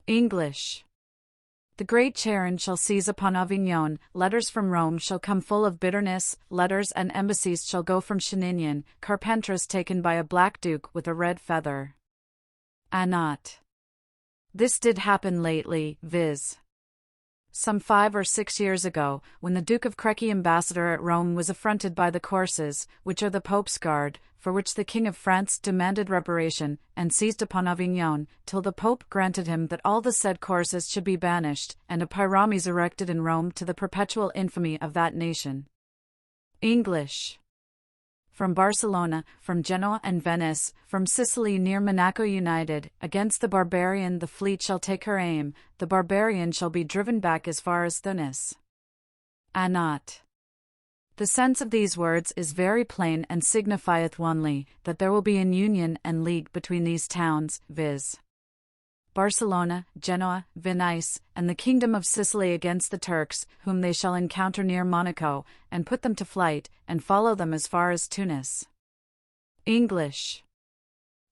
English. The great Charon shall seize upon Avignon, letters from Rome shall come full of bitterness, letters and embassies shall go from Chenignan, Carpentras taken by a black duke with a red feather. Not. This did happen lately, viz. Some 5 or 6 years ago, when the Duke of Crequi, ambassador at Rome, was affronted by the courses, which are the Pope's guard, for which the King of France demanded reparation, and seized upon Avignon, till the Pope granted him that all the said courses should be banished, and a pyramis erected in Rome to the perpetual infamy of that nation. English. From Barcelona, from Genoa and Venice, from Sicily near Monaco united, against the barbarian the fleet shall take her aim, the barbarian shall be driven back as far as Thunis. Not. The sense of these words is very plain and signifieth only, that there will be an union and league between these towns, viz. Barcelona, Genoa, Venice, and the kingdom of Sicily against the Turks, whom they shall encounter near Monaco, and put them to flight, and follow them as far as Tunis. English.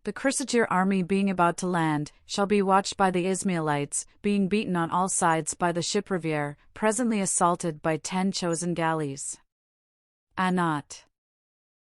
The Chrysoger army being about to land, shall be watched by the Ismaelites, being beaten on all sides by the ship Riviere, presently assaulted by 10 chosen galleys. Not.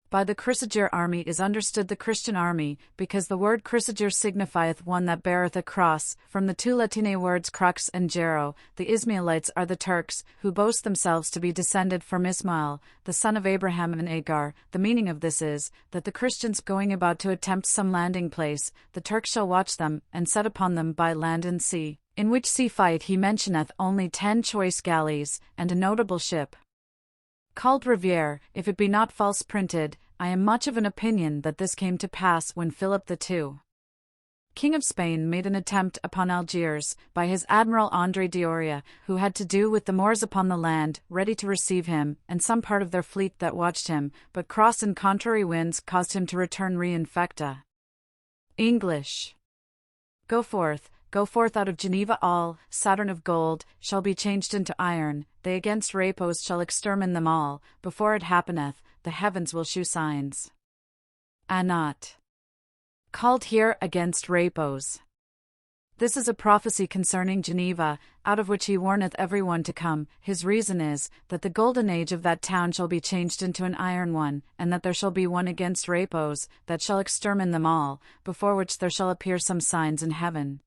By the Chrysoger army is understood the Christian army, because the word Chrysoger signifieth one that beareth a cross, from the 2 Latine words crux and gero. The Ismaelites are the Turks, who boast themselves to be descended from Ismael, the son of Abraham and Agar. The meaning of this is, that the Christians going about to attempt some landing place, the Turks shall watch them, and set upon them by land and sea, in which sea fight he mentioneth only 10 choice galleys, and a notable ship called Riviere. If it be not false printed, I am much of an opinion that this came to pass when Philip II, King of Spain, made an attempt upon Algiers, by his Admiral André d'Oria, who had to do with the Moors upon the land, ready to receive him, and some part of their fleet that watched him, but cross and contrary winds caused him to return re-infecta. English. Go forth out of Geneva all, Saturn of gold, shall be changed into iron, they against rapos shall extermine them all, before it happeneth, the heavens will shew signs. Not. Called here against rapos. This is a prophecy concerning Geneva, out of which he warneth every one to come. His reason is, that the golden age of that town shall be changed into an iron one, and that there shall be one against rapos, that shall extermine them all, before which there shall appear some signs in heaven.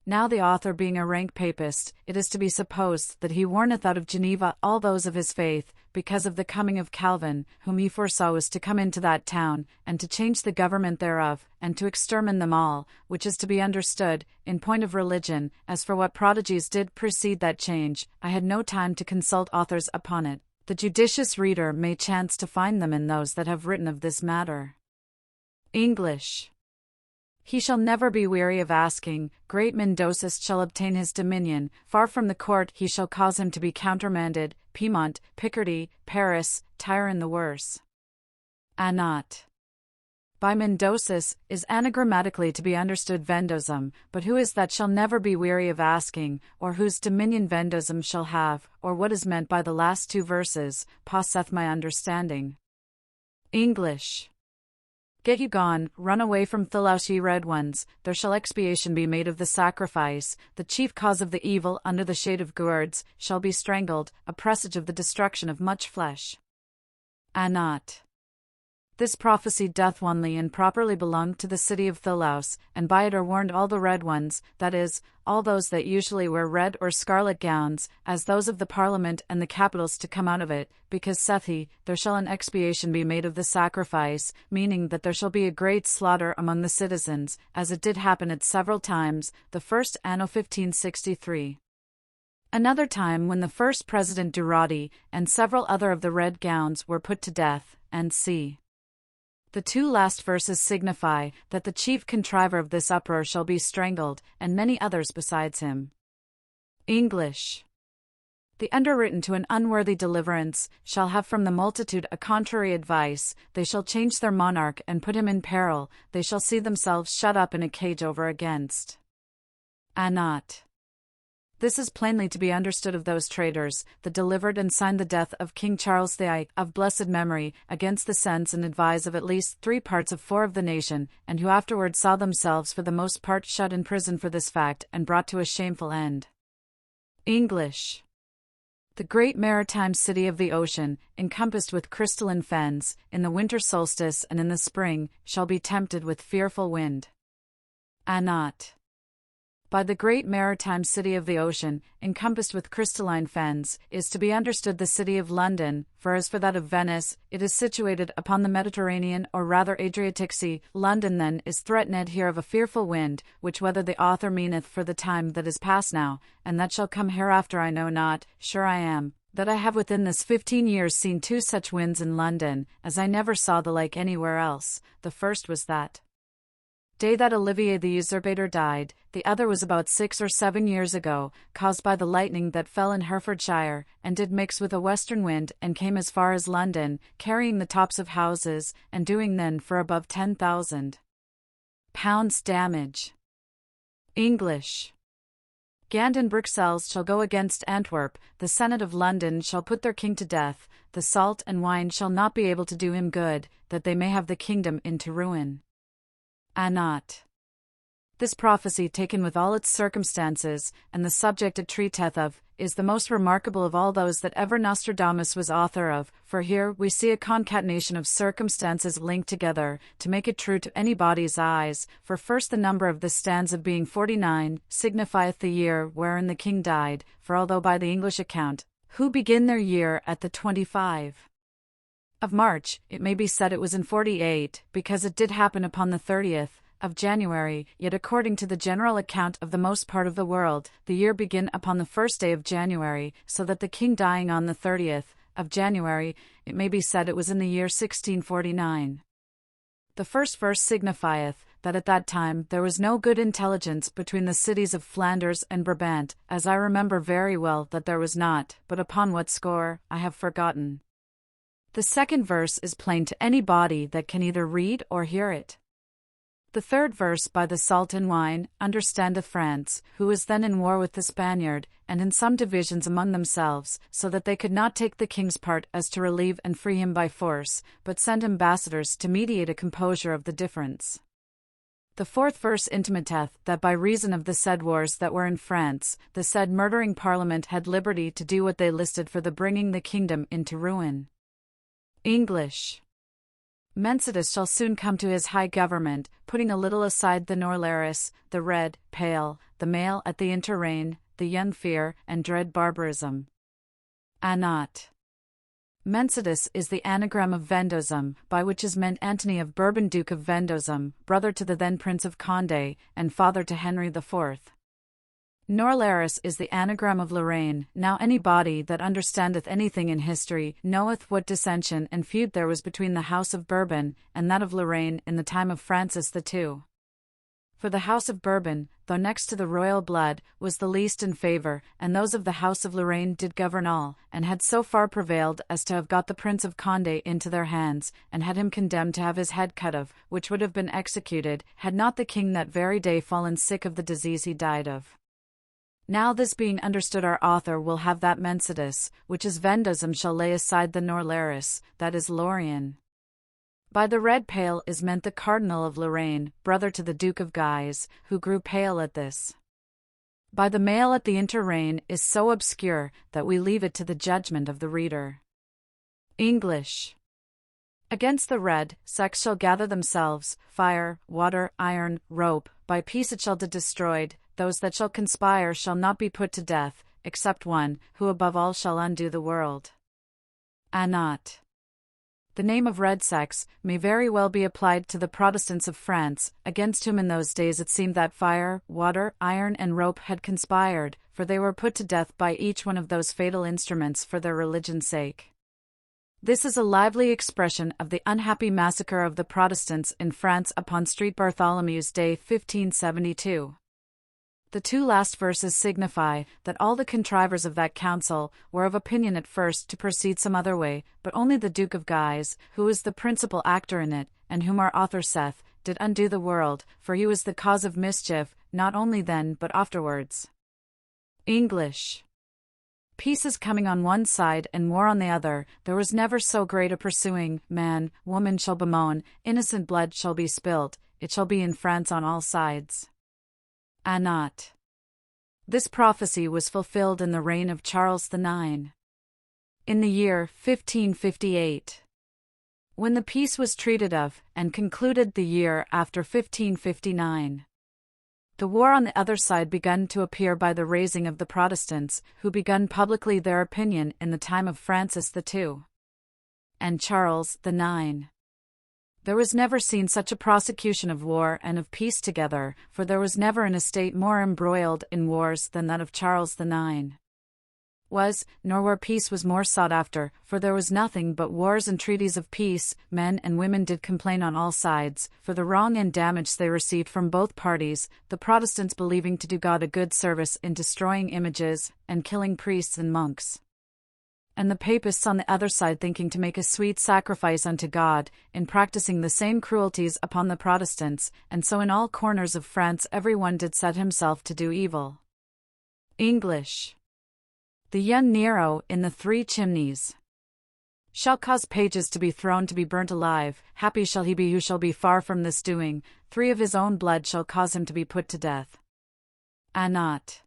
Now the author being a rank papist, it is to be supposed that he warneth out of Geneva all those of his faith, because of the coming of Calvin, whom he foresaw was to come into that town, and to change the government thereof, and to extermine them all, which is to be understood, in point of religion. As for what prodigies did precede that change, I had no time to consult authors upon it. The judicious reader may chance to find them in those that have written of this matter. English. He shall never be weary of asking, great Mendocis shall obtain his dominion, far from the court he shall cause him to be countermanded, Piedmont, Picardy, Paris, Tyre and the worse. Not. By Mendocis is anagrammatically to be understood Vendosum, but who is that shall never be weary of asking, or whose dominion Vendosum shall have, or what is meant by the last 2 verses, passeth my understanding. English. Get you gone, run away from Thelaus, ye red ones, there shall expiation be made of the sacrifice, the chief cause of the evil under the shade of gourds, shall be strangled, a presage of the destruction of much flesh. Not. This prophecy doth only and properly belong to the city of Thelaus, and by it are warned all the red ones, that is, all those that usually wear red or scarlet gowns, as those of the Parliament and the capitals to come out of it, because saith he, there shall an expiation be made of the sacrifice, meaning that there shall be a great slaughter among the citizens, as it did happen at several times, the first anno 1563. Another time when the first President Durati, and several other of the red gowns were put to death, and c. The 2 last verses signify that the chief contriver of this uproar shall be strangled, and many others besides him. English. The underwritten to an unworthy deliverance shall have from the multitude a contrary advice, they shall change their monarch and put him in peril, they shall see themselves shut up in a cage over against. Not. This is plainly to be understood of those traitors that delivered and signed the death of King Charles VIII, of blessed memory, against the sense and advise of at least 3 parts of 4 of the nation, and who afterwards saw themselves for the most part shut in prison for this fact and brought to a shameful end. English. The great maritime city of the ocean, encompassed with crystalline fens, in the winter solstice and in the spring, shall be tempted with fearful wind. Not. By the great maritime city of the ocean, encompassed with crystalline fens, is to be understood the city of London, for as for that of Venice, it is situated upon the Mediterranean or rather Adriatic Sea. London then is threatened here of a fearful wind, which whether the author meaneth for the time that is past now, and that shall come hereafter I know not. Sure I am, that I have within this 15 years seen 2 such winds in London, as I never saw the like anywhere else. The first was that day that Olivier the usurpator died, the other was about 6 or 7 years ago, caused by the lightning that fell in Herefordshire, and did mix with a western wind, and came as far as London, carrying the tops of houses, and doing then for above £10,000 damage. English. Gand and Bruxelles shall go against Antwerp, the Senate of London shall put their king to death, the salt and wine shall not be able to do him good, that they may have the kingdom into ruin. Not. This prophecy, taken with all its circumstances, and the subject it treateth of, is the most remarkable of all those that ever Nostradamus was author of, for here we see a concatenation of circumstances linked together, to make it true to anybody's eyes. For first, the number of the stanza being 49, signifieth the year wherein the king died, for although by the English account, who begin their year at the 25 of March, it may be said it was in 48, because it did happen upon the 30th of January, yet according to the general account of the most part of the world, the year begin upon the 1st day of January, so that the king dying on the 30th of January, it may be said it was in the year 1649. The first verse signifieth that at that time there was no good intelligence between the cities of Flanders and Brabant, as I remember very well that there was not, but upon what score, I have forgotten. The second verse is plain to any body that can either read or hear it. The third verse, by the salt and wine, understandeth France, who was then in war with the Spaniard, and in some divisions among themselves, so that they could not take the king's part as to relieve and free him by force, but send ambassadors to mediate a composure of the difference. The fourth verse intimateth that by reason of the said wars that were in France, the said murdering parliament had liberty to do what they listed for the bringing the kingdom into ruin. English. Mensidus shall soon come to his high government, putting a little aside the Norlaris, the red, pale, the male at the interreign, the young fear and dread barbarism. Not. Mensidus is the anagram of Vendosum, by which is meant Antony of Bourbon, Duke of Vendosum, brother to the then Prince of Condé, and father to Henry IV. Norlaris is the anagram of Lorraine. Now any body that understandeth anything in history knoweth what dissension and feud there was between the house of Bourbon and that of Lorraine in the time of Francis II. For the house of Bourbon, though next to the royal blood, was the least in favour, and those of the house of Lorraine did govern all, and had so far prevailed as to have got the Prince of Condé into their hands, and had him condemned to have his head cut off, which would have been executed, had not the king that very day fallen sick of the disease he died of. Now this being understood, our author will have that Mensidus, which is Vendosum, shall lay aside the Norlaris, that is Lorraine. By the red pale is meant the Cardinal of Lorraine, brother to the Duke of Guise, who grew pale at this. By the male at the interreign is so obscure that we leave it to the judgment of the reader. English. Against the red, sects shall gather themselves, fire, water, iron, rope, by peace it shall be destroyed. Those that shall conspire shall not be put to death, except one, who above all shall undo the world. Not. The name of red sects may very well be applied to the Protestants of France, against whom in those days it seemed that fire, water, iron and rope had conspired, for they were put to death by each one of those fatal instruments for their religion's sake. This is a lively expression of the unhappy massacre of the Protestants in France upon St. Bartholomew's Day 1572. The 2 last verses signify that all the contrivers of that council were of opinion at first to proceed some other way, but only the Duke of Guise, who is the principal actor in it, and whom our author saith, did undo the world, for he was the cause of mischief, not only then but afterwards. English. Peace is coming on one side and war on the other. There was never so great a pursuing. Man, woman shall bemoan, innocent blood shall be spilt. It shall be in France on all sides. Not. This prophecy was fulfilled in the reign of Charles IX. In the year 1558. When the peace was treated of, and concluded the year after 1559. The war on the other side begun to appear by the raising of the Protestants, who begun publicly their opinion in the time of Francis II. and Charles IX. There was never seen such a prosecution of war and of peace together, for there was never an estate more embroiled in wars than that of Charles IX. Nor where peace was more sought after, for there was nothing but wars and treaties of peace. Men and women did complain on all sides, for the wrong and damage they received from both parties, the Protestants believing to do God a good service in destroying images, and killing priests and monks. And the Papists on the other side thinking to make a sweet sacrifice unto God, in practicing the same cruelties upon the Protestants, and so in all corners of France every one did set himself to do evil. English. The young Nero in the Three Chimneys shall cause pages to be thrown to be burnt alive. Happy shall he be who shall be far from this doing. 3 of his own blood shall cause him to be put to death. Not.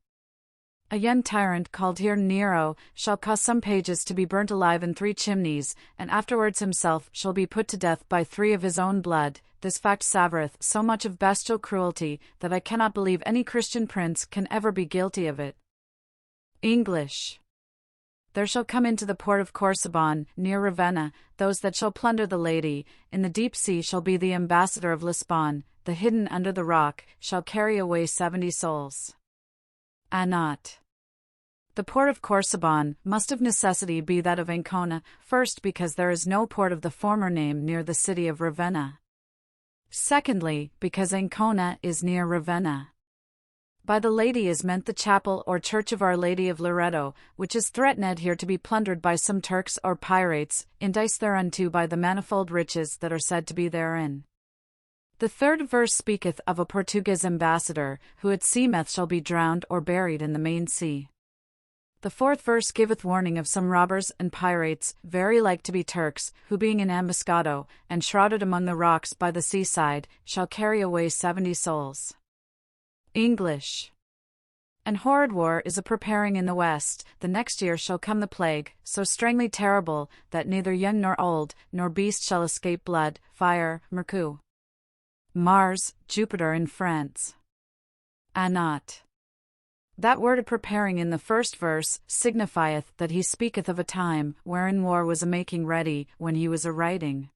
A young tyrant called here Nero shall cause some pages to be burnt alive in 3 chimneys, and afterwards himself shall be put to death by 3 of his own blood. This fact savoreth so much of bestial cruelty that I cannot believe any Christian prince can ever be guilty of it. English. There shall come into the port of Corsabon, near Ravenna, those that shall plunder the lady. In the deep sea shall be the ambassador of Lisbon. The hidden under the rock shall carry away 70 souls. Not. The port of Corsabon must of necessity be that of Ancona, first because there is no port of the former name near the city of Ravenna. Secondly, because Ancona is near Ravenna. By the lady is meant the chapel or church of Our Lady of Loreto, which is threatened here to be plundered by some Turks or pirates, enticed thereunto by the manifold riches that are said to be therein. The 3rd verse speaketh of a Portuguese ambassador, who at Seamouth shall be drowned or buried in the main sea. The 4th verse giveth warning of some robbers and pirates, very like to be Turks, who being in ambuscado, and shrouded among the rocks by the seaside, shall carry away 70 souls. English. And horrid war is a preparing in the west. The next year shall come the plague, so strangely terrible, that neither young nor old, nor beast shall escape blood, fire, Mercury, Mars, Jupiter in France. Not. That word a preparing in the 1st verse signifieth that he speaketh of a time wherein war was a making ready, when he was a writing.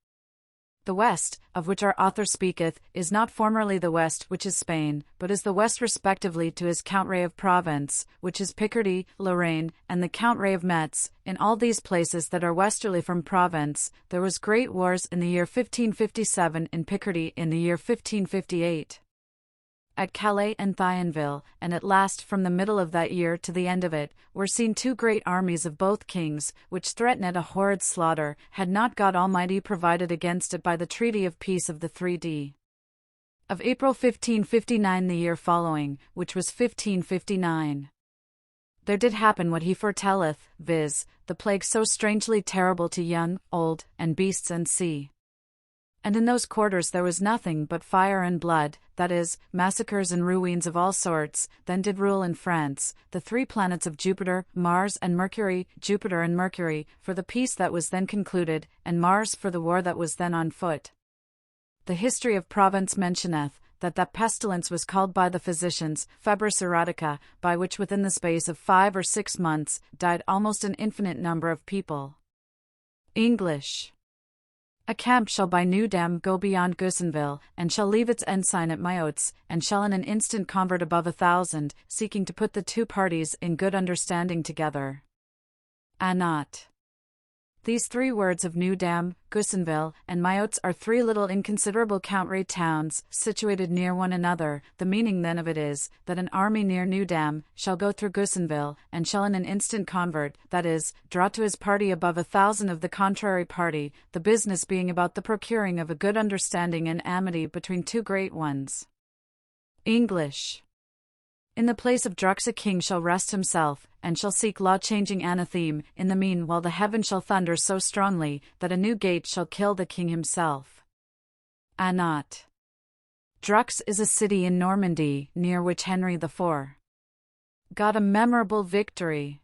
The West, of which our author speaketh, is not formerly the West which is Spain, but is the West respectively to his country of Provence, which is Picardy, Lorraine, and the country of Metz. In all these places that are westerly from Provence, there was great wars in the year 1557 in Picardy in the year 1558. At Calais and Thionville, and at last from the middle of that year to the end of it, were seen 2 great armies of both kings, which threatened a horrid slaughter, had not God Almighty provided against it by the treaty of peace of the 3d. of April 1559 the year following, which was 1559. There did happen what he foretelleth, viz., the plague so strangely terrible to young, old, and beasts and sea. And in those quarters there was nothing but fire and blood, that is, massacres and ruines of all sorts. Then did rule in France the 3 planets of Jupiter, Mars and Mercury, Jupiter and Mercury, for the peace that was then concluded, and Mars for the war that was then on foot. The history of Provence mentioneth that pestilence was called by the physicians febris erratica, by which within the space of 5 or 6 months died almost an infinite number of people. English. A camp shall by New Dam go beyond Goussainville, and shall leave its ensign at Mayottes, and shall in an instant convert above 1,000, seeking to put the 2 parties in good understanding together. Not. These 3 words of New Dam, Goussainville, and Mayottes are 3 little inconsiderable country towns, situated near one another. The meaning then of it is, that an army near New Dam shall go through Goussainville, and shall in an instant convert, that is, draw to his party above 1,000 of the contrary party, the business being about the procuring of a good understanding and amity between 2 great ones. English. In the place of Drux a king shall rest himself, and shall seek law-changing anatheme. In the meanwhile the heaven shall thunder so strongly, that a new gate shall kill the king himself. Anat. Drux is a city in Normandy, near which Henry IV got a memorable victory.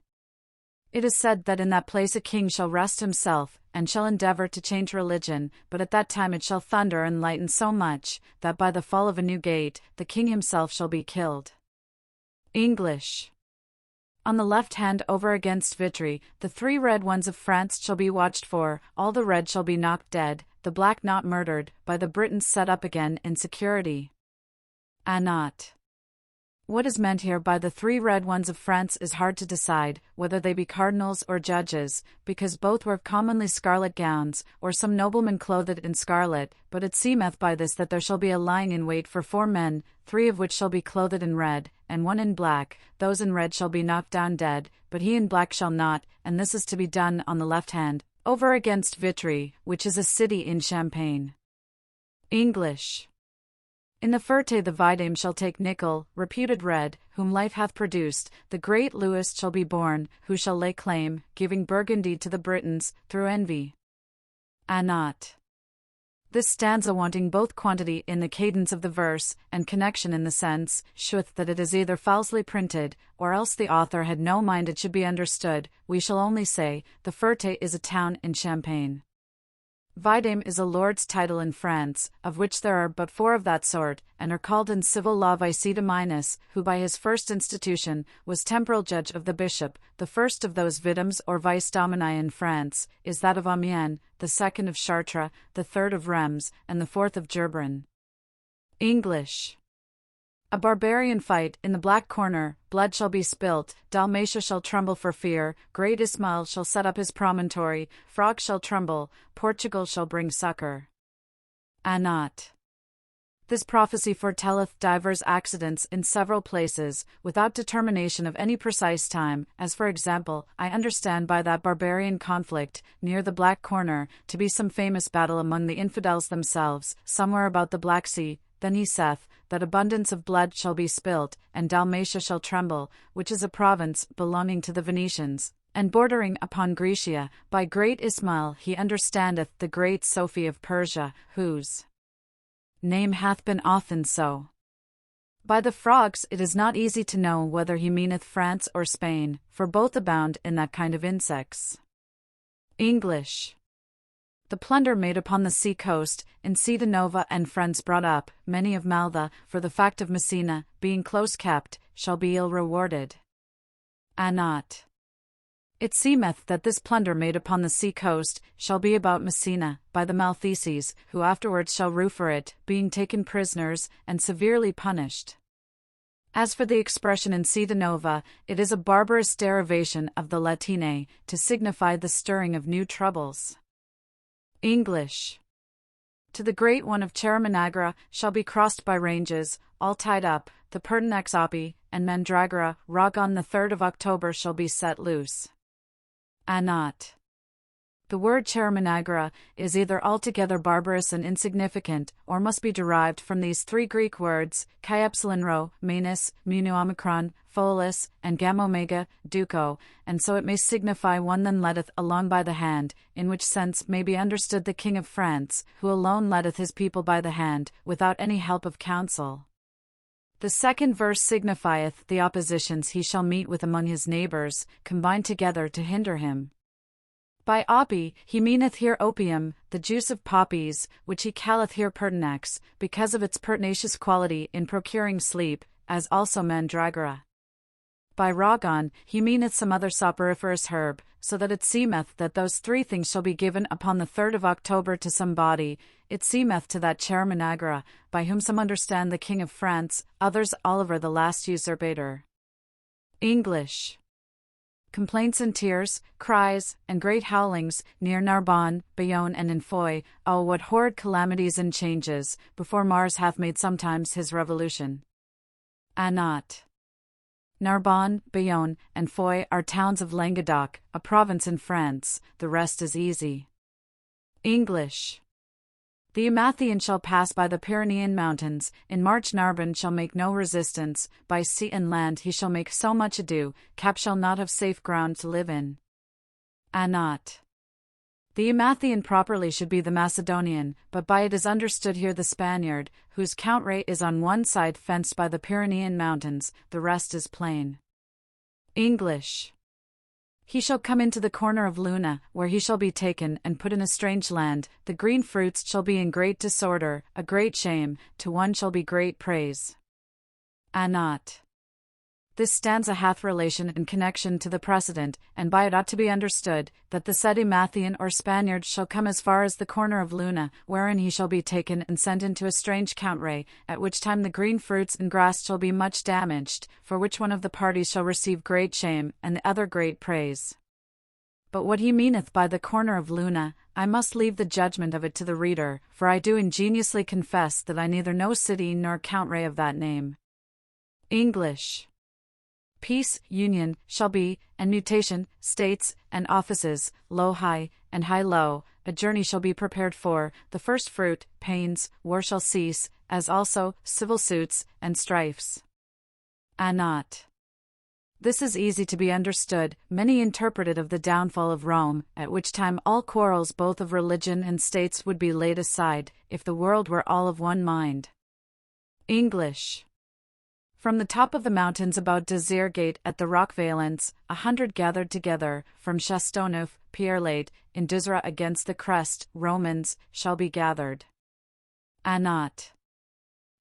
It is said that in that place a king shall rest himself, and shall endeavor to change religion, but at that time it shall thunder and lighten so much, that by the fall of a new gate, the king himself shall be killed. English. On the left hand over against Vitry, the 3 red ones of France shall be watched for, all the red shall be knocked dead, the black not murdered, by the Britons set up again in security. Anat. What is meant here by the 3 red ones of France is hard to decide, whether they be cardinals or judges, because both wear commonly scarlet gowns, or some noblemen clothed in scarlet, but it seemeth by this that there shall be a lying in wait for 4 men, 3 of which shall be clothed in red, and 1 in black. Those in red shall be knocked down dead, but he in black shall not, and this is to be done on the left hand, over against Vitry, which is a city in Champagne. English. In the Ferte the vidame shall take Nicol, reputed red, whom life hath produced, the great Louis shall be born, who shall lay claim, giving Burgundy to the Britons, through envy. Anat. This stanza wanting both quantity in the cadence of the verse, and connection in the sense, sheweth that it is either falsely printed, or else the author had no mind it should be understood. We shall only say, the Ferte is a town in Champagne. Vidame is a lord's title in France, of which there are but 4 of that sort, and are called in civil law vice dominus, who by his first institution was temporal judge of the bishop. The first of those vidoms or vice domini in France is that of Amiens, the second of Chartres, the third of Reims, and the fourth of Gerbron. English. A barbarian fight, in the black corner, blood shall be spilt, Dalmatia shall tremble for fear, great Ismail shall set up his promontory, Frog shall tremble, Portugal shall bring succor. Anat. This prophecy foretelleth divers accidents in several places, without determination of any precise time, as for example, I understand by that barbarian conflict, near the Black Corner, to be some famous battle among the infidels themselves, somewhere about the Black Sea. Then he saith, that abundance of blood shall be spilt, and Dalmatia shall tremble, which is a province belonging to the Venetians, and bordering upon Grecia. By great Ismail he understandeth the great Sophie of Persia, whose name hath been often so. By the frogs it is not easy to know whether he meaneth France or Spain, for both abound in that kind of insects. English. The plunder made upon the sea coast, in Cidanova and friends brought up, many of Malta, for the fact of Messina, being close kept, shall be ill rewarded. Anat. It seemeth that this plunder made upon the sea coast shall be about Messina, by the Maltheses, who afterwards shall rue for it, being taken prisoners, and severely punished. As for the expression in Cidanova, it is a barbarous derivation of the Latine, to signify the stirring of new troubles. English. To the great one of Cheramanagra shall be crossed by ranges, all tied up, the Pertinax Opi, and Mandragora, Ragon the 3rd of October shall be set loose. Anat. The word Cheramanagra is either altogether barbarous and insignificant, or must be derived from these 3 Greek words, chi epsilon rho, manus, munu omicron, pholis, and gamma omega, duco, and so it may signify one that letteth along by the hand, in which sense may be understood the King of France, who alone letteth his people by the hand, without any help of counsel. The second verse signifieth the oppositions he shall meet with among his neighbors, combined together to hinder him. By opi, he meaneth here opium, the juice of poppies, which he calleth here pertinax, because of its pertinacious quality in procuring sleep, as also mandragora. By ragon, he meaneth some other soporiferous herb, so that it seemeth that those 3 things shall be given upon the 3rd of October to some body. It seemeth to that Cheramanagra, by whom some understand the King of France, others Oliver the last usurpator. English. Complaints and tears, cries, and great howlings, near Narbonne, Bayonne and in Foy, oh what horrid calamities and changes, before Mars hath made sometimes his revolution. Anat. Narbonne, Bayonne, and Foy are towns of Languedoc, a province in France, the rest is easy. English. The Emathian shall pass by the Pyrenean mountains, in March Narbonne shall make no resistance, by sea and land he shall make so much ado, Cap shall not have safe ground to live in. Not. The Emathian properly should be the Macedonian, but by it is understood here the Spaniard, whose country is on one side fenced by the Pyrenean mountains, the rest is plain. English. He shall come into the corner of Luna, where he shall be taken and put in a strange land, the green fruits shall be in great disorder, a great shame, to one shall be great praise. Not. This stanza hath relation and connection to the precedent, and by it ought to be understood, that the said Emathian or Spaniard shall come as far as the corner of Luna, wherein he shall be taken and sent into a strange country, at which time the green fruits and grass shall be much damaged, for which one of the parties shall receive great shame, and the other great praise. But what he meaneth by the corner of Luna, I must leave the judgment of it to the reader, for I do ingenuously confess that I neither know city nor country of that name. English. Peace, union, shall be, and mutation, states, and offices, low high, and high low, a journey shall be prepared for, the first fruit, pains, war shall cease, as also, civil suits, and strifes. Not. This is easy to be understood, many interpret it of the downfall of Rome, at which time all quarrels both of religion and states would be laid aside, if the world were all of one mind. English. From the top of the mountains about Desire Gate at the rock Valence, 100 gathered together, from Chasteauneuf, Pierre-Late, in Duzra against the crest, Romans, shall be gathered. Not.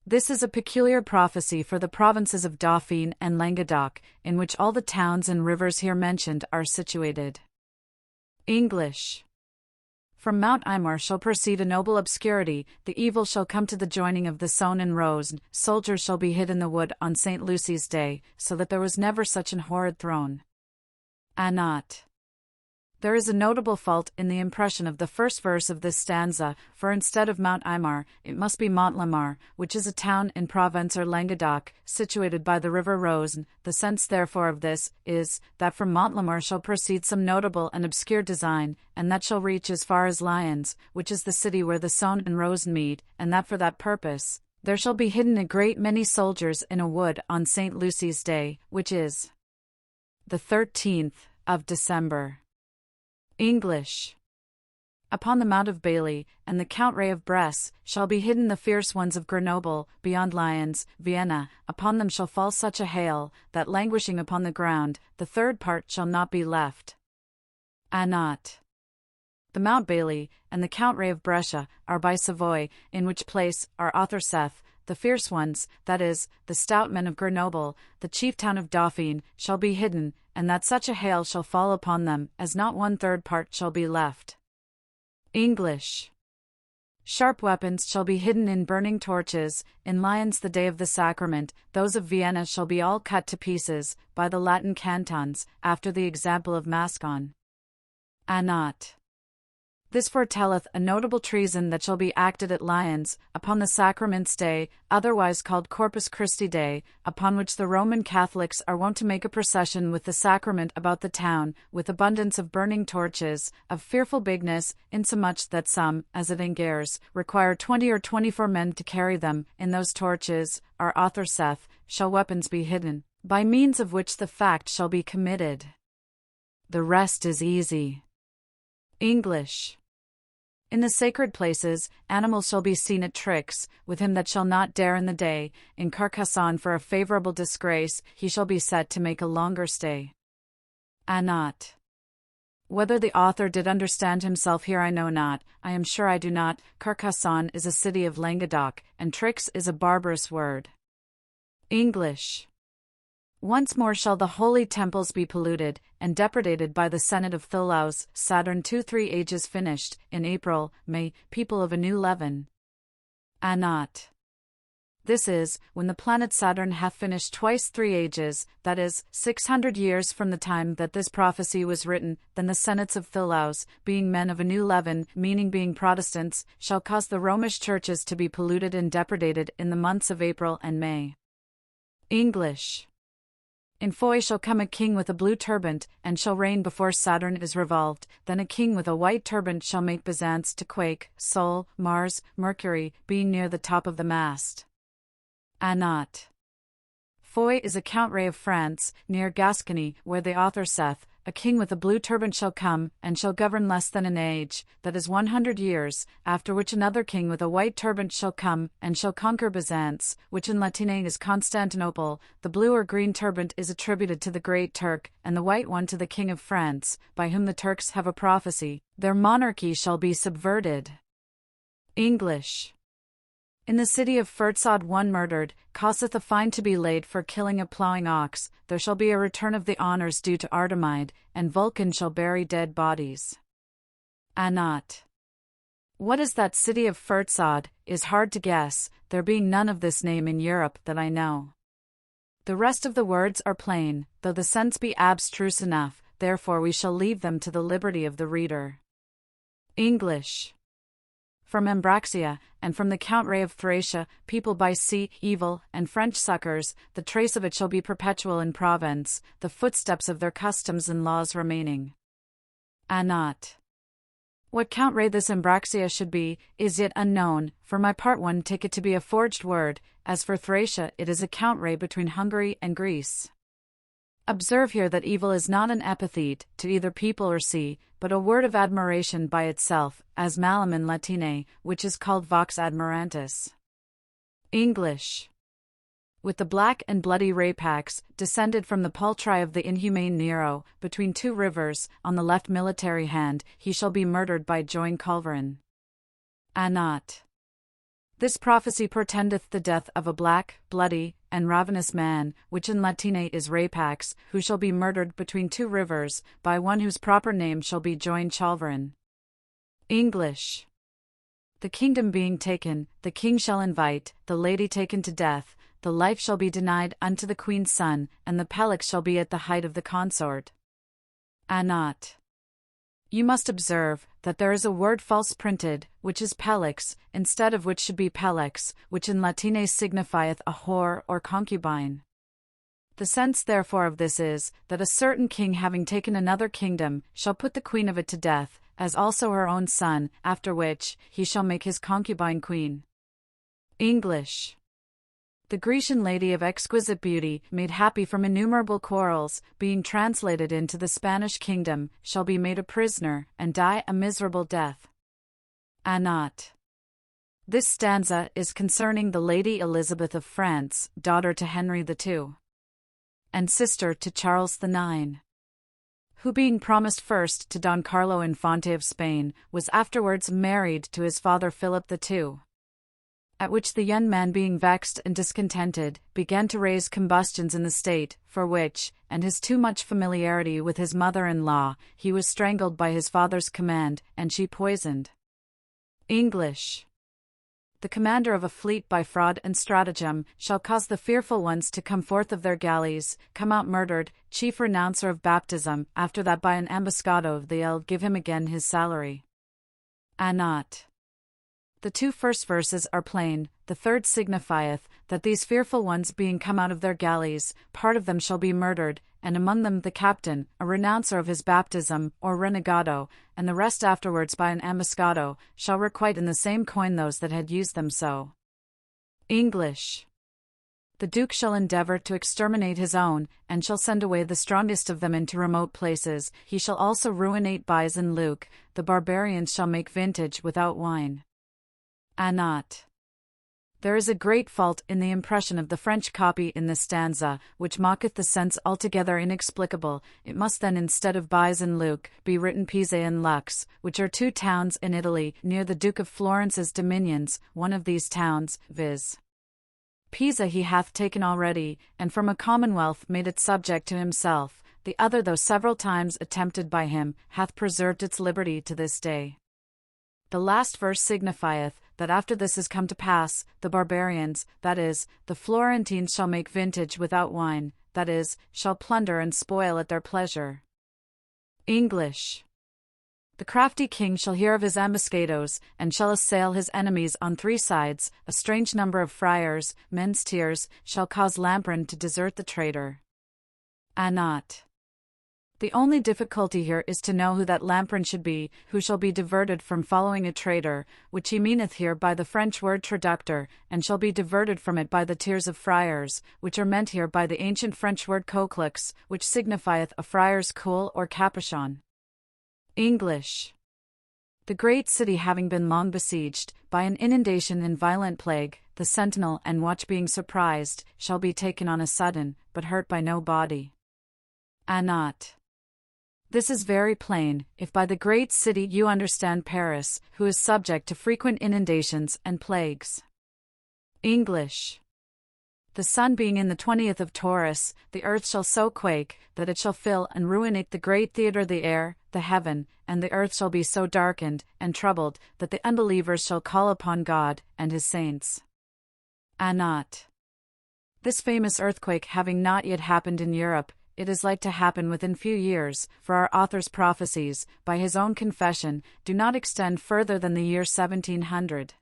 This is a peculiar prophecy for the provinces of Dauphine and Languedoc, in which all the towns and rivers here mentioned are situated. English. From Mount Imar shall proceed a noble obscurity, the evil shall come to the joining of the Saône and Rose, soldiers shall be hid in the wood on St. Lucy's day, so that there was never such an horrid throne. Not. There is a notable fault in the impression of the first verse of this stanza, for instead of Mount Imar, it must be Montlamar, which is a town in Provence or Languedoc, situated by the river Rose. The sense therefore of this is, that from Montlamar shall proceed some notable and obscure design, and that shall reach as far as Lyons, which is the city where the Saône and Rose meet, and that for that purpose, there shall be hidden a great many soldiers in a wood on St. Lucy's day, which is the 13th of December. English. Upon the Mount of Bailey, and the country of Bresse, shall be hidden the fierce ones of Grenoble, beyond Lyons, Vienna, upon them shall fall such a hail, that languishing upon the ground, the third part shall not be left. Not. The Mount Bailey, and the country of Brescia, are by Savoy, in which place are Authorceth, the fierce ones, that is, the stout men of Grenoble, the chief town of Dauphine, shall be hidden, and that such a hail shall fall upon them, as not 1/3 part shall be left. English. Sharp weapons shall be hidden in burning torches, in Lyons the day of the sacrament, those of Vienna shall be all cut to pieces, by the Latin cantons, after the example of Mascon. Not. This foretelleth a notable treason that shall be acted at Lyons, upon the Sacrament's Day, otherwise called Corpus Christi Day, upon which the Roman Catholics are wont to make a procession with the sacrament about the town, with abundance of burning torches, of fearful bigness, insomuch that some, as at Angers, require 20 or 24 men to carry them. In those torches, our author saith, shall weapons be hidden, by means of which the fact shall be committed. The rest is easy. English. In the sacred places, animals shall be seen at tricks, with him that shall not dare in the day, in Carcassonne for a favourable disgrace, he shall be set to make a longer stay. Not. Whether the author did understand himself here I know not, I am sure I do not. Carcassonne is a city of Languedoc, and tricks is a barbarous word. English. Once more shall the holy temples be polluted, and depredated by the Senate of Thulaus, Saturn 2-3 ages finished, in April, May, people of a new leaven. Not. This is, when the planet Saturn hath finished twice 3 ages, that is, 600 years from the time that this prophecy was written, then the Senates of Thulaus, being men of a new leaven, meaning being Protestants, shall cause the Romish churches to be polluted and depredated in the months of April and May. English. In Foy shall come a king with a blue turbant, and shall reign before Saturn is revolved. Then a king with a white turbant shall make Byzance to quake, Sol, Mars, Mercury, being near the top of the mast. Anat. Foy is a count ray of France, near Gascony, where the author saith, a king with a blue turbant shall come, and shall govern less than an age, that is 100 years, after which another king with a white turbant shall come, and shall conquer Byzance, which in Latin is Constantinople. The blue or green turbant is attributed to the Great Turk, and the white one to the king of France, by whom the Turks have a prophecy, their monarchy shall be subverted. English. In the city of Fursad one murdered, causeth a fine to be laid for killing a ploughing ox, there shall be a return of the honours due to Artemide, and Vulcan shall bury dead bodies. Anat. What is that city of Fursad, is hard to guess, there being none of this name in Europe that I know. The rest of the words are plain, though the sense be abstruse enough, therefore we shall leave them to the liberty of the reader. English. From Ambraxia, and from the Count Ray of Thracia, people by sea, evil, and French succours, the trace of it shall be perpetual in Provence, the footsteps of their customs and laws remaining. Anat. What Count Ray this Ambraxia should be, is yet unknown, for my part one take it to be a forged word, as for Thracia it is a Count Ray between Hungary and Greece. Observe here that evil is not an epithet, to either people or sea, but a word of admiration by itself, as malum in Latine, which is called vox admirantis. English. With the black and bloody Rapax, descended from the paltry of the inhumane Nero, between two rivers, on the left military hand, he shall be murdered by Join Culverin. Anat. This prophecy portendeth the death of a black, bloody, and ravenous man, which in Latine is Rapax, who shall be murdered between two rivers, by one whose proper name shall be Join Culverin. English. The kingdom being taken, the king shall invite, the lady taken to death, the life shall be denied unto the queen's son, and the pellix shall be at the height of the consort. Anat. You must observe that there is a word false printed, which is pellix, instead of which should be pellex, which in Latine signifieth a whore or concubine. The sense therefore of this is, that a certain king having taken another kingdom, shall put the queen of it to death, as also her own son, after which, he shall make his concubine queen. English. The Grecian lady of exquisite beauty, made happy from innumerable quarrels, being translated into the Spanish kingdom, shall be made a prisoner, and die a miserable death. Anat. This stanza is concerning the Lady Elizabeth of France, daughter to Henry II, and sister to Charles IX, who being promised first to Don Carlo Infante of Spain, was afterwards married to his father Philip II. At which the young man being vexed and discontented, began to raise combustions in the state, for which, and his too much familiarity with his mother-in-law, he was strangled by his father's command, and she poisoned. English. The commander of a fleet by fraud and stratagem, shall cause the fearful ones to come forth of their galleys, come out murdered, chief renouncer of baptism, after that by an ambuscado they'll give him again his salary. Anat. The two first verses are plain, the third signifieth, that these fearful ones being come out of their galleys, part of them shall be murdered, and among them the captain, a renouncer of his baptism, or renegado, and the rest afterwards by an ambuscado, shall requite in the same coin those that had used them so. English. The Duke shall endeavour to exterminate his own, and shall send away the strongest of them into remote places, he shall also ruinate Bise and Luke, the barbarians shall make vintage without wine. Anat. There is a great fault in the impression of the French copy in this stanza, which mocketh the sense altogether inexplicable. It must then, instead of Bise and Luke, be written Pisa and Lux, which are two towns in Italy, near the Duke of Florence's dominions. One of these towns, viz. Pisa, he hath taken already, and from a commonwealth made it subject to himself. The other, though several times attempted by him, hath preserved its liberty to this day. The last verse signifieth, that after this is come to pass, the barbarians, that is, the Florentines shall make vintage without wine, that is, shall plunder and spoil at their pleasure. English. The crafty king shall hear of his ambuscados, and shall assail his enemies on three sides. A strange number of friars, men's tears, shall cause Lampron to desert the traitor. Not. The only difficulty here is to know who that lamperin should be, who shall be diverted from following a traitor, which he meaneth here by the French word traductor, and shall be diverted from it by the tears of friars, which are meant here by the ancient French word coquelix, which signifieth a friar's cowl or capuchon. English. The great city having been long besieged, by an inundation and violent plague, the sentinel and watch being surprised, shall be taken on a sudden, but hurt by no body. Not. This is very plain, if by the great city you understand Paris, who is subject to frequent inundations and plagues. English. The sun being in the 20th of Taurus, the earth shall so quake, that it shall fill and ruinate the great theatre the air, the heaven, and the earth shall be so darkened and troubled, that the unbelievers shall call upon God and his saints. Not. This famous earthquake having not yet happened in Europe, it is like to happen within few years, for our author's prophecies, by his own confession, do not extend further than the year 1700.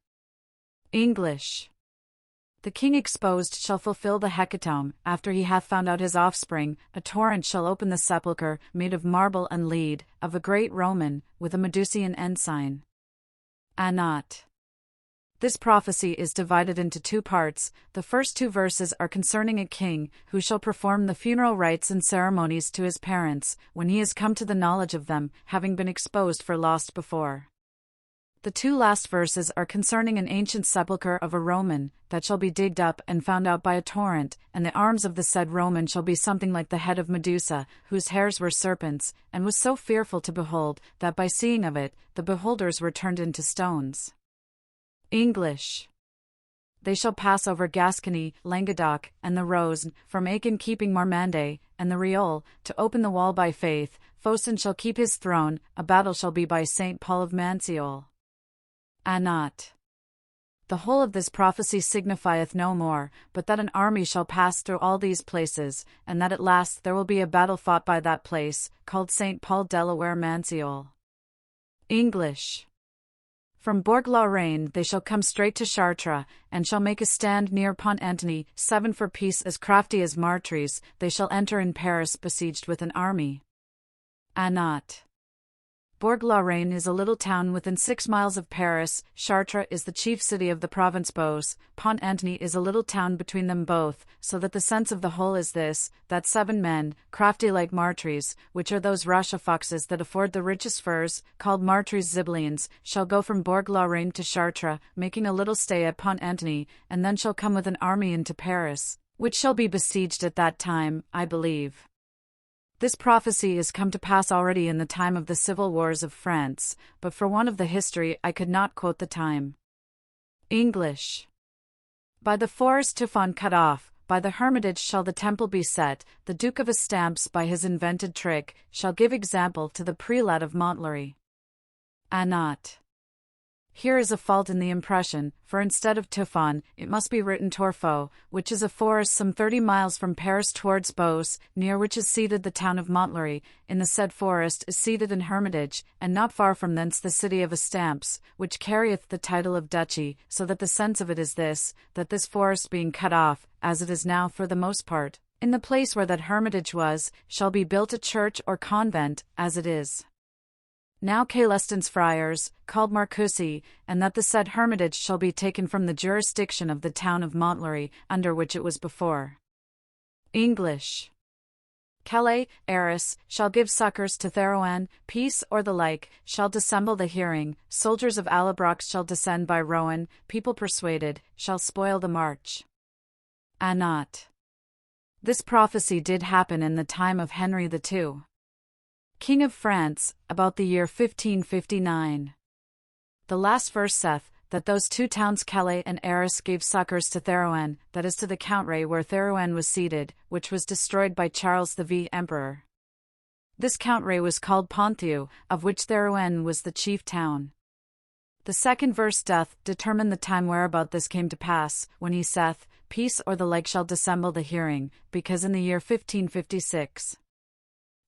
English. The king exposed shall fulfill the hecatomb, after he hath found out his offspring, a torrent shall open the sepulchre, made of marble and lead, of a great Roman, with a Medusian ensign. Not. This prophecy is divided into two parts. The first two verses are concerning a king, who shall perform the funeral rites and ceremonies to his parents, when he has come to the knowledge of them, having been exposed for lost before. The two last verses are concerning an ancient sepulchre of a Roman, that shall be digged up and found out by a torrent, and the arms of the said Roman shall be something like the head of Medusa, whose hairs were serpents, and was so fearful to behold, that by seeing of it, the beholders were turned into stones. English. They shall pass over Gascony, Languedoc, and the Rose, from Aachen keeping Marmande, and the Riole, to open the wall by faith. Faucon shall keep his throne, a battle shall be by Saint Paul of Manciol. Not. The whole of this prophecy signifieth no more, but that an army shall pass through all these places, and that at last there will be a battle fought by that place, called Saint Paul Delaware Manciol. English. From Bourg-la-Reine they shall come straight to Chartres, and shall make a stand near Pont Antony, 7 for peace as crafty as martyrs, they shall enter in Paris besieged with an army. Not. Bourg-la-Reine is a little town within 6 miles of Paris, Chartres is the chief city of the province Beauce, Pont Antony is a little town between them both, so that the sense of the whole is this, that 7 men, crafty like martyrs, which are those Rochefoxes that afford the richest furs, called martyrs Ziblines, shall go from Bourg-la-Reine to Chartres, making a little stay at Pont Antony, and then shall come with an army into Paris, which shall be besieged at that time, I believe. This prophecy is come to pass already in the time of the civil wars of France, but for want of the history I could not quote the time. English. By the forest Typhon cut off, by the hermitage shall the temple be set, the Duke of Estampes by his invented trick, shall give example to the prelate of Montlhéry. Not. Here is a fault in the impression, for instead of Typhon, it must be written Torfaux, which is a forest some 30 miles from Paris towards Beauce, near which is seated the town of Montlhéry. In the said forest is seated an hermitage, and not far from thence the city of Estampes, which carrieth the title of duchy, so that the sense of it is this, that this forest being cut off, as it is now for the most part, in the place where that hermitage was, shall be built a church or convent, as it is now Célestins friars, called Marcoussi, and that the said hermitage shall be taken from the jurisdiction of the town of Montlhéry, under which it was before. English. Calais, Arras, shall give succours to Therouanne, peace or the like, shall dissemble the hearing, soldiers of Allobrox shall descend by Rouen, people persuaded, shall spoil the march. Not. This prophecy did happen in the time of Henry II, King of France, about the year 1559. The last verse saith, that those 2 towns Calais and Arras gave succours to Therouanne, that is to the country where Therouanne was seated, which was destroyed by Charles V Emperor. This country was called Ponthieu, of which Therouanne was the chief town. The second verse doth determine the time whereabout this came to pass, when he saith, peace or the like shall dissemble the hearing, because in the year 1556.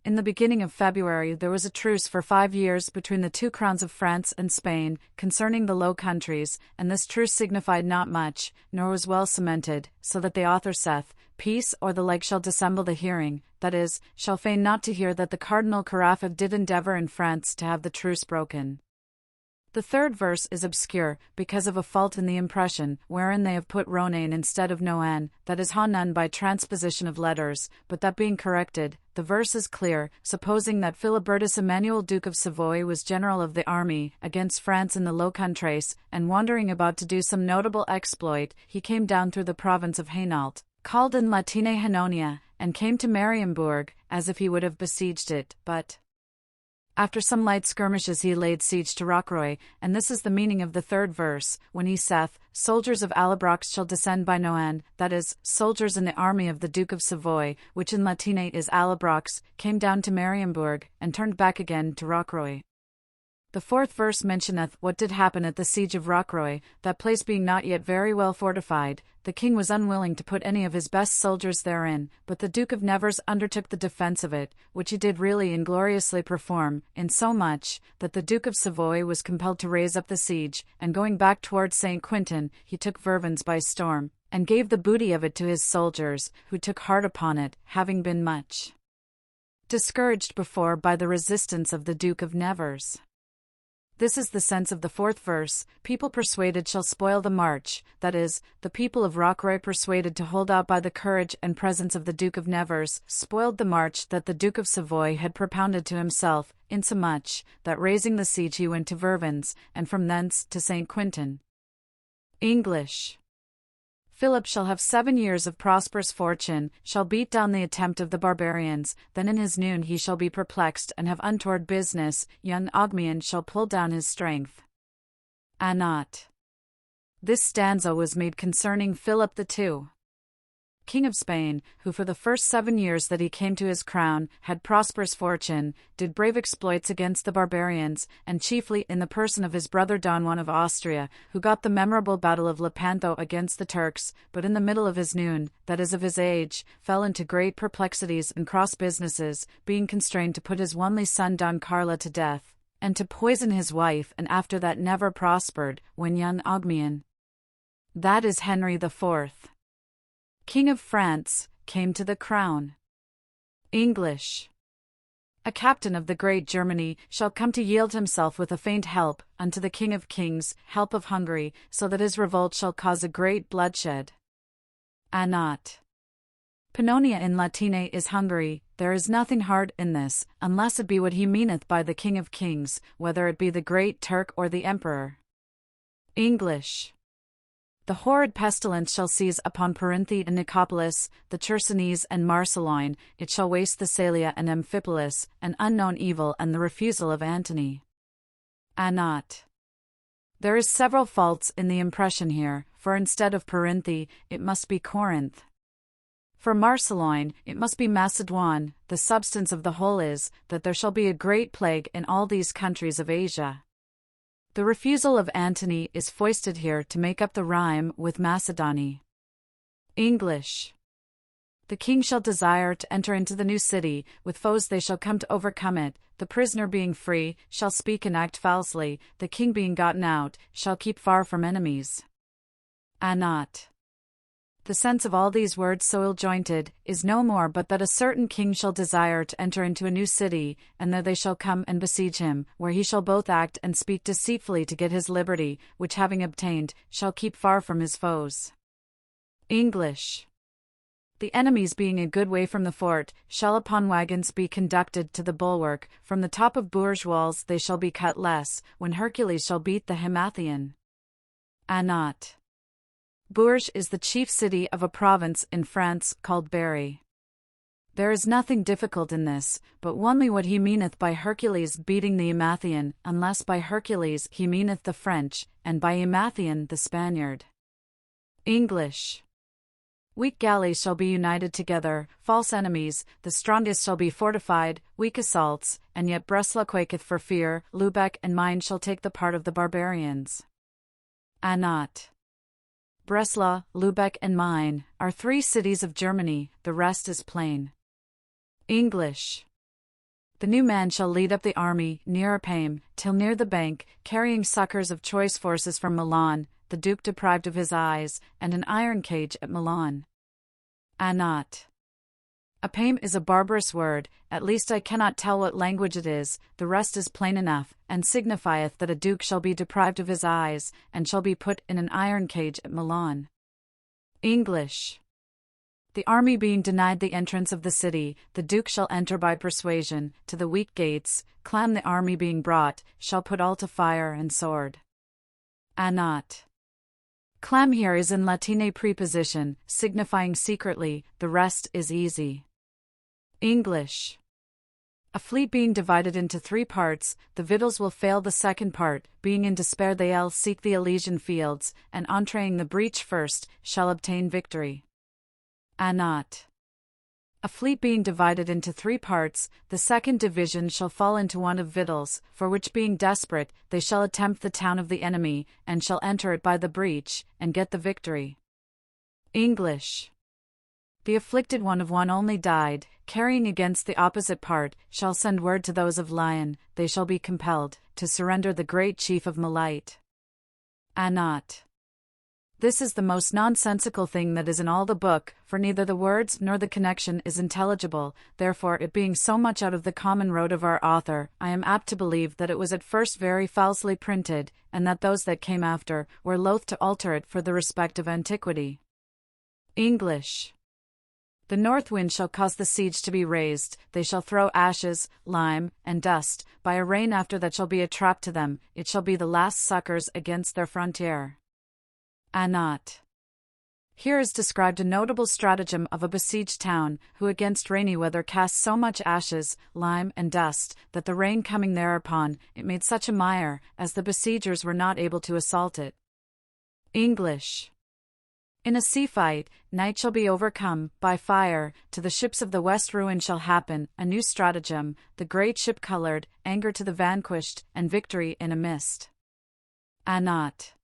In the beginning of February there was a truce for 5 years between the 2 crowns of France and Spain, concerning the Low Countries, and this truce signified not much, nor was well cemented, so that the author saith, peace or the like shall dissemble the hearing, that is, shall feign not to hear that the Cardinal Carafa did endeavour in France to have the truce broken. The third verse is obscure, because of a fault in the impression, wherein they have put Ronain instead of Noan, that is Hanan by transposition of letters, but that being corrected, the verse is clear, supposing that Philibertus Emmanuel Duke of Savoy was general of the army, against France in the Low Countries, and wandering about to do some notable exploit, he came down through the province of Hainault, called in Latine Hannonia, and came to Marienburg, as if he would have besieged it, but after some light skirmishes he laid siege to Rocroi, and this is the meaning of the third verse, when he saith, soldiers of Alabrox shall descend by Noan, that is, soldiers in the army of the Duke of Savoy, which in Latinate is Alabrox, came down to Marienburg, and turned back again to Rocroi. The fourth verse mentioneth what did happen at the siege of Rocroi, that place being not yet very well fortified, the king was unwilling to put any of his best soldiers therein, but the Duke of Nevers undertook the defence of it, which he did really ingloriously perform, insomuch that the Duke of Savoy was compelled to raise up the siege, and going back towards St. Quentin, he took Vervins by storm, and gave the booty of it to his soldiers, who took heart upon it, having been much discouraged before by the resistance of the Duke of Nevers. This is the sense of the fourth verse, people persuaded shall spoil the march, that is, the people of Rocroi persuaded to hold out by the courage and presence of the Duke of Nevers, spoiled the march that the Duke of Savoy had propounded to himself, insomuch, that raising the siege he went to Vervins, and from thence to St. Quentin. English. Philip shall have 7 years of prosperous fortune, shall beat down the attempt of the barbarians, then in his noon he shall be perplexed and have untoward business, young Ogmian shall pull down his strength. Anat. This stanza was made concerning Philip II, King of Spain, who for the first 7 years that he came to his crown, had prosperous fortune, did brave exploits against the barbarians, and chiefly in the person of his brother Don Juan of Austria, who got the memorable battle of Lepanto against the Turks, but in the middle of his noon, that is of his age, fell into great perplexities and cross businesses, being constrained to put his only son Don Carlo to death, and to poison his wife, and after that never prospered, when young Ogmian, that is Henry IV, King of France, came to the crown. English. A captain of the great Germany shall come to yield himself with a faint help unto the King of Kings, help of Hungary, so that his revolt shall cause a great bloodshed. Anat. Pannonia in Latine is Hungary, there is nothing hard in this, unless it be what he meaneth by the King of Kings, whether it be the great Turk or the Emperor. English. The horrid pestilence shall seize upon Perinthe and Nicopolis, the Chersonese and Marceline, it shall waste Thessalia and Amphipolis, an unknown evil and the refusal of Antony. Anat. There is several faults in the impression here, for instead of Perinthe, it must be Corinth. For Marceline, it must be Macedon. The substance of the whole is, that there shall be a great plague in all these countries of Asia. The refusal of Antony is foisted here to make up the rhyme with Macedoni. English. The king shall desire to enter into the new city, with foes they shall come to overcome it, the prisoner being free, shall speak and act falsely, the king being gotten out, shall keep far from enemies. Anat. The sense of all these words so ill-jointed, is no more but that a certain king shall desire to enter into a new city, and there they shall come and besiege him, where he shall both act and speak deceitfully to get his liberty, which having obtained, shall keep far from his foes. English. The enemies being a good way from the fort, shall upon wagons be conducted to the bulwark, from the top of Bourges walls they shall be cut less, when Hercules shall beat the Himmathian. Anat. Bourges is the chief city of a province in France called Berry. There is nothing difficult in this, but only what he meaneth by Hercules beating the Emathian, unless by Hercules he meaneth the French, and by Emathian the Spaniard. English. Weak galleys shall be united together, false enemies, the strongest shall be fortified, weak assaults, and yet Breslau quaketh for fear, Lubeck and Main shall take the part of the barbarians. Anat. Breslau, Lubeck and Main are 3 cities of Germany, the rest is plain. English. The new man shall lead up the army, near Apame, till near the bank, carrying succors of choice forces from Milan, the Duke deprived of his eyes, and an iron cage at Milan. Anat. Apame is a barbarous word, at least I cannot tell what language it is, the rest is plain enough, and signifieth that a duke shall be deprived of his eyes, and shall be put in an iron cage at Milan. English. The army being denied the entrance of the city, the duke shall enter by persuasion, to the weak gates, clam the army being brought, shall put all to fire and sword. Anat. Clam here is in Latine preposition, signifying secretly, the rest is easy. English. A fleet being divided into 3 parts, the victuals will fail the second part, being in despair they'll seek the Elysian fields, and entreing the breach first, shall obtain victory. Anat. A fleet being divided into 3 parts, the second division shall fall into want of victuals, for which being desperate, they shall attempt the town of the enemy, and shall enter it by the breach, and get the victory. English. The afflicted one of one only died, carrying against the opposite part, shall send word to those of Lyon, they shall be compelled, to surrender the great chief of Melite. Anat. This is the most nonsensical thing that is in all the book, for neither the words nor the connection is intelligible, therefore it being so much out of the common road of our author, I am apt to believe that it was at first very falsely printed, and that those that came after were loath to alter it for the respect of antiquity. English. The north wind shall cause the siege to be raised, they shall throw ashes, lime, and dust, by a rain after that shall be a trap to them, it shall be the last succors against their frontier. Anat. Here is described a notable stratagem of a besieged town, who against rainy weather cast so much ashes, lime, and dust, that the rain coming thereupon, it made such a mire, as the besiegers were not able to assault it. English. In a sea fight, night shall be overcome by fire, to the ships of the west ruin shall happen, a new stratagem, the great ship colored, anger to the vanquished, and victory in a mist. Anat.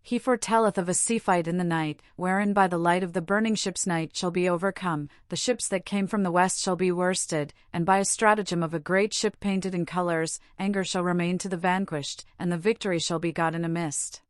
He foretelleth of a sea fight in the night, wherein by the light of the burning ships night shall be overcome, the ships that came from the west shall be worsted, and by a stratagem of a great ship painted in colors, anger shall remain to the vanquished, and the victory shall be got in a mist.